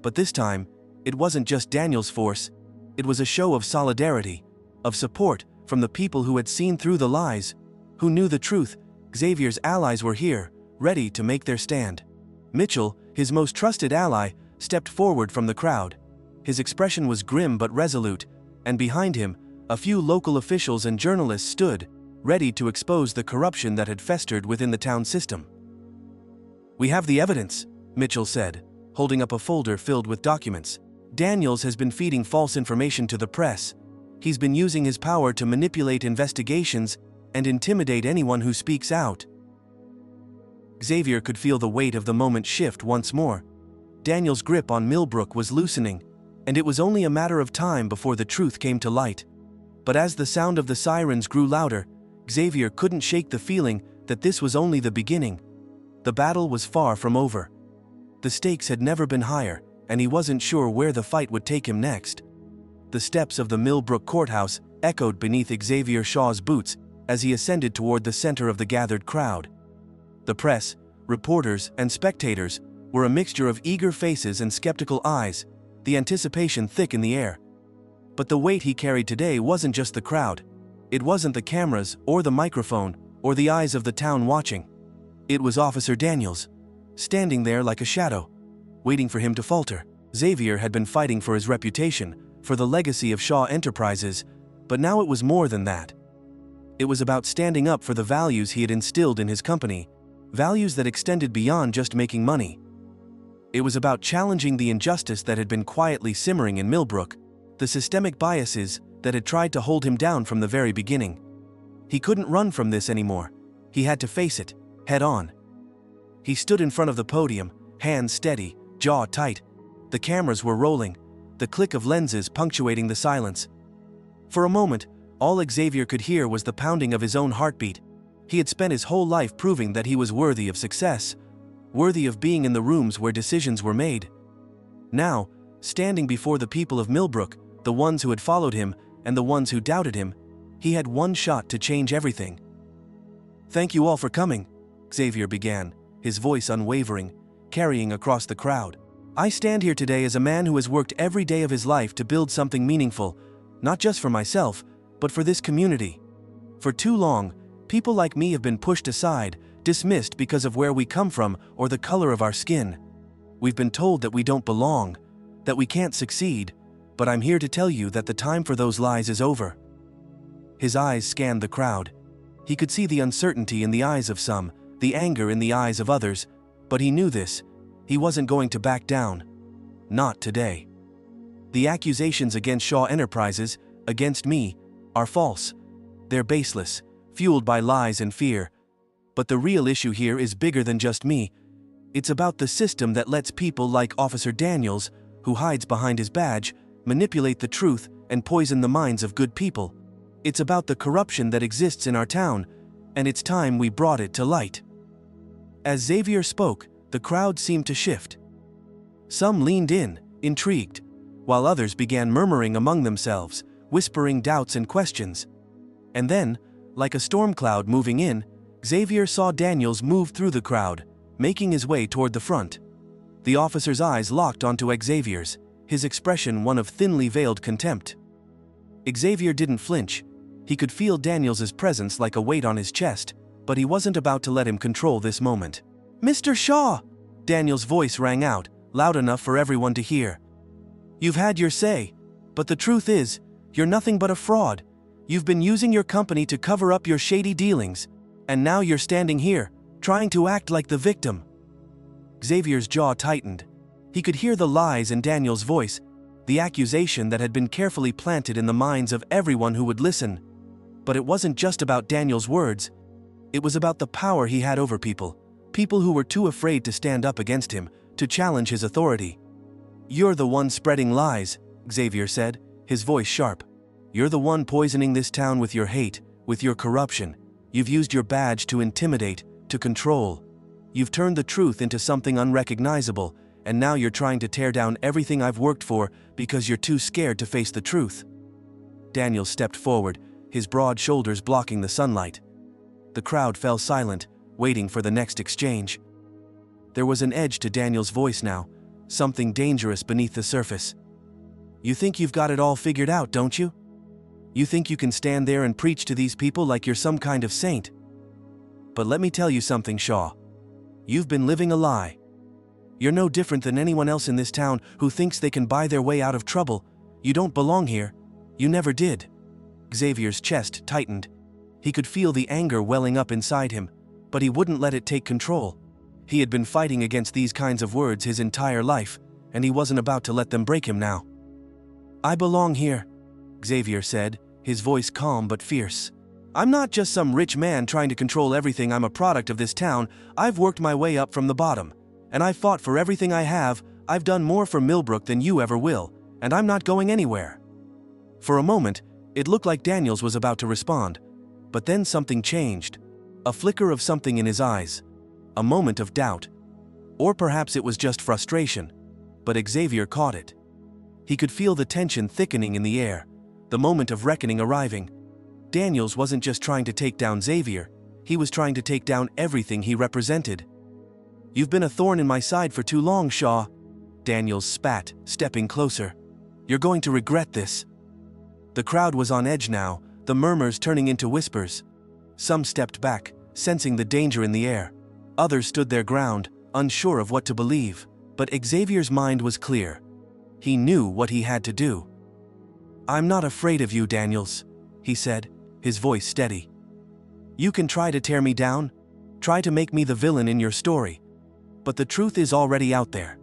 But this time, it wasn't just Daniels' force. It was a show of solidarity, of support from the people who had seen through the lies, who knew the truth. Xavier's allies were here, ready to make their stand. Mitchell, his most trusted ally, stepped forward from the crowd. His expression was grim but resolute, and behind him, a few local officials and journalists stood, ready to expose the corruption that had festered within the town system. We have the evidence, Mitchell said, holding up a folder filled with documents. Daniels has been feeding false information to the press. He's been using his power to manipulate investigations and intimidate anyone who speaks out. Xavier could feel the weight of the moment shift once more. Daniels' grip on Millbrooke was loosening, and it was only a matter of time before the truth came to light. But as the sound of the sirens grew louder, Xavier couldn't shake the feeling that this was only the beginning. The battle was far from over. The stakes had never been higher, and he wasn't sure where the fight would take him next. The steps of the Millbrooke courthouse echoed beneath Xavier Shaw's boots as he ascended toward the center of the gathered crowd. The press, reporters, and spectators, were a mixture of eager faces and skeptical eyes, the anticipation thick in the air. But the weight he carried today wasn't just the crowd. It wasn't the cameras, or the microphone, or the eyes of the town watching. It was Officer Daniels, standing there like a shadow, waiting for him to falter. Xavier had been fighting for his reputation, for the legacy of Shaw Enterprises, but now it was more than that. It was about standing up for the values he had instilled in his company, values that extended beyond just making money. It was about challenging the injustice that had been quietly simmering in Millbrooke, the systemic biases that had tried to hold him down from the very beginning. He couldn't run from this anymore. He had to face it, head on. He stood in front of the podium, hands steady, jaw tight. The cameras were rolling, the click of lenses punctuating the silence. For a moment, all Xavier could hear was the pounding of his own heartbeat. He had spent his whole life proving that he was worthy of success, worthy of being in the rooms where decisions were made. Now, standing before the people of Millbrooke, the ones who had followed him and the ones who doubted him, he had one shot to change everything. "Thank you all for coming," Xavier began, his voice unwavering, carrying across the crowd. "I stand here today as a man who has worked every day of his life to build something meaningful, not just for myself, but for this community. For too long, people like me have been pushed aside, dismissed because of where we come from or the color of our skin. We've been told that we don't belong, that we can't succeed, but I'm here to tell you that the time for those lies is over." His eyes scanned the crowd. He could see the uncertainty in the eyes of some, the anger in the eyes of others, but he knew this. He wasn't going to back down. Not today. The accusations against Shaw Enterprises, against me, are false. They're baseless, fueled by lies and fear. But the real issue here is bigger than just me. It's about the system that lets people like Officer Daniels, who hides behind his badge, manipulate the truth and poison the minds of good people. It's about the corruption that exists in our town, and it's time we brought it to light. As Xavier spoke, the crowd seemed to shift. Some leaned in, intrigued, while others began murmuring among themselves, whispering doubts and questions. And then, like a storm cloud moving in, Xavier saw Daniels move through the crowd, making his way toward the front. The officer's eyes locked onto Xavier's, his expression one of thinly veiled contempt. Xavier didn't flinch. He could feel Daniels's presence like a weight on his chest, but he wasn't about to let him control this moment. "Mr. Shaw!" Daniels' voice rang out, loud enough for everyone to hear. "You've had your say, but the truth is, you're nothing but a fraud. You've been using your company to cover up your shady dealings, and now you're standing here, trying to act like the victim." Xavier's jaw tightened. He could hear the lies in Daniel's voice, the accusation that had been carefully planted in the minds of everyone who would listen. But it wasn't just about Daniel's words. It was about the power he had over people, people who were too afraid to stand up against him, to challenge his authority. "You're the one spreading lies," Xavier said, his voice sharp. "You're the one poisoning this town with your hate, with your corruption. You've used your badge to intimidate, to control. You've turned the truth into something unrecognizable, and now you're trying to tear down everything I've worked for because you're too scared to face the truth." Daniel stepped forward, his broad shoulders blocking the sunlight. The crowd fell silent, waiting for the next exchange. There was an edge to Daniel's voice now, something dangerous beneath the surface. "You think you've got it all figured out, don't you? You think you can stand there and preach to these people like you're some kind of saint? But let me tell you something, Shaw. You've been living a lie. You're no different than anyone else in this town who thinks they can buy their way out of trouble. You don't belong here. You never did." Xavier's chest tightened. He could feel the anger welling up inside him, but he wouldn't let it take control. He had been fighting against these kinds of words his entire life, and he wasn't about to let them break him now. "I belong here," Xavier said, his voice calm but fierce. "I'm not just some rich man trying to control everything. I'm a product of this town. I've worked my way up from the bottom, and I've fought for everything I have. I've done more for Millbrooke than you ever will, and I'm not going anywhere." For a moment, it looked like Daniels was about to respond, but then something changed. A flicker of something in his eyes. A moment of doubt. Or perhaps it was just frustration, but Xavier caught it. He could feel the tension thickening in the air, the moment of reckoning arriving. Daniels wasn't just trying to take down Xavier, he was trying to take down everything he represented. "You've been a thorn in my side for too long, Shaw," Daniels spat, stepping closer. "You're going to regret this." The crowd was on edge now, the murmurs turning into whispers. Some stepped back, sensing the danger in the air. Others stood their ground, unsure of what to believe. But Xavier's mind was clear. He knew what he had to do. "I'm not afraid of you, Daniels," he said, his voice steady. "You can try to tear me down, try to make me the villain in your story. But the truth is already out there.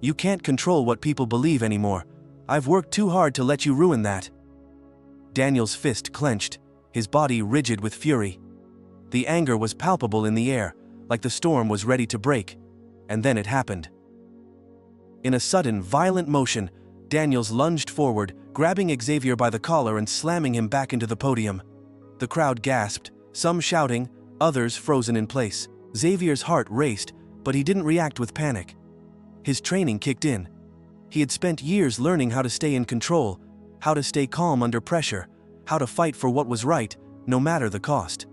You can't control what people believe anymore. I've worked too hard to let you ruin that." Daniels' fist clenched, his body rigid with fury. The anger was palpable in the air, like the storm was ready to break. And then it happened. In a sudden, violent motion, Daniels lunged forward, grabbing Xavier by the collar and slamming him back into the podium. The crowd gasped, some shouting, others frozen in place. Xavier's heart raced, but he didn't react with panic. His training kicked in. He had spent years learning how to stay in control, how to stay calm under pressure, how to fight for what was right, no matter the cost.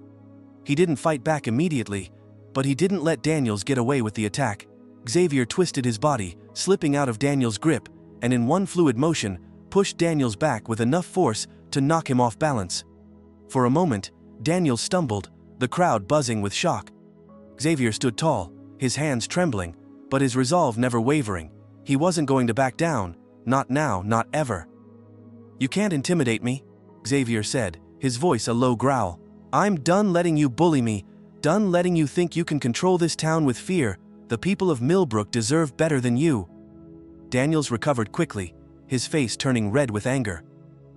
He didn't fight back immediately, but he didn't let Daniels get away with the attack. Xavier twisted his body, slipping out of Daniels' grip, and in one fluid motion, pushed Daniels back with enough force to knock him off balance. For a moment, Daniels stumbled, the crowd buzzing with shock. Xavier stood tall, his hands trembling, but his resolve never wavering. He wasn't going to back down, not now, not ever. "You can't intimidate me," Xavier said, his voice a low growl. "I'm done letting you bully me, done letting you think you can control this town with fear. The people of Millbrooke deserve better than you." Daniels recovered quickly, his face turning red with anger.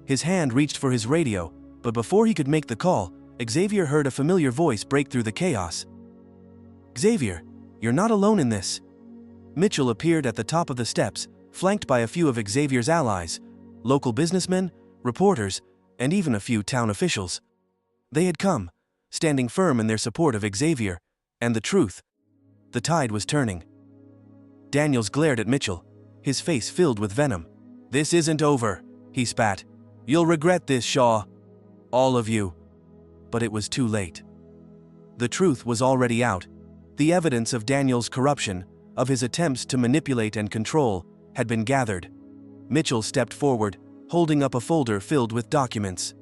His hand reached for his radio, but before he could make the call, Xavier heard a familiar voice break through the chaos. "Xavier, you're not alone in this." Mitchell appeared at the top of the steps, flanked by a few of Xavier's allies, local businessmen, reporters, and even a few town officials. They had come, standing firm in their support of Xavier, and the truth. The tide was turning. Daniels glared at Mitchell, his face filled with venom. "This isn't over," he spat. "You'll regret this, Shaw. All of you." But it was too late. The truth was already out. The evidence of Daniels' corruption, of his attempts to manipulate and control, had been gathered. Mitchell stepped forward, holding up a folder filled with documents.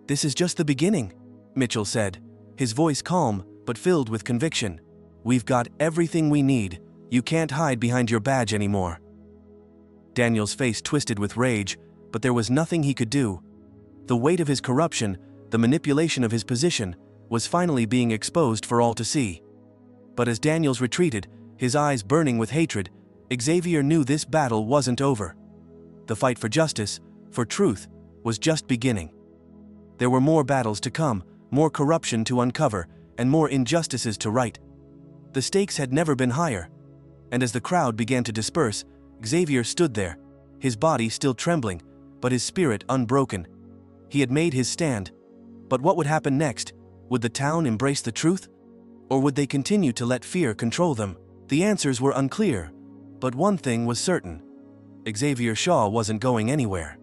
"This is just the beginning," Mitchell said, his voice calm but filled with conviction. "We've got everything we need. You can't hide behind your badge anymore." Daniels' face twisted with rage, but there was nothing he could do. The weight of his corruption, the manipulation of his position, was finally being exposed for all to see. But as Daniels retreated, his eyes burning with hatred, Xavier knew this battle wasn't over. The fight for justice, for truth, was just beginning. There were more battles to come, more corruption to uncover, and more injustices to right. The stakes had never been higher. And as the crowd began to disperse, Xavier stood there, his body still trembling, but his spirit unbroken. He had made his stand. But what would happen next? Would the town embrace the truth? Or would they continue to let fear control them? The answers were unclear, but one thing was certain. Xavier Shaw wasn't going anywhere.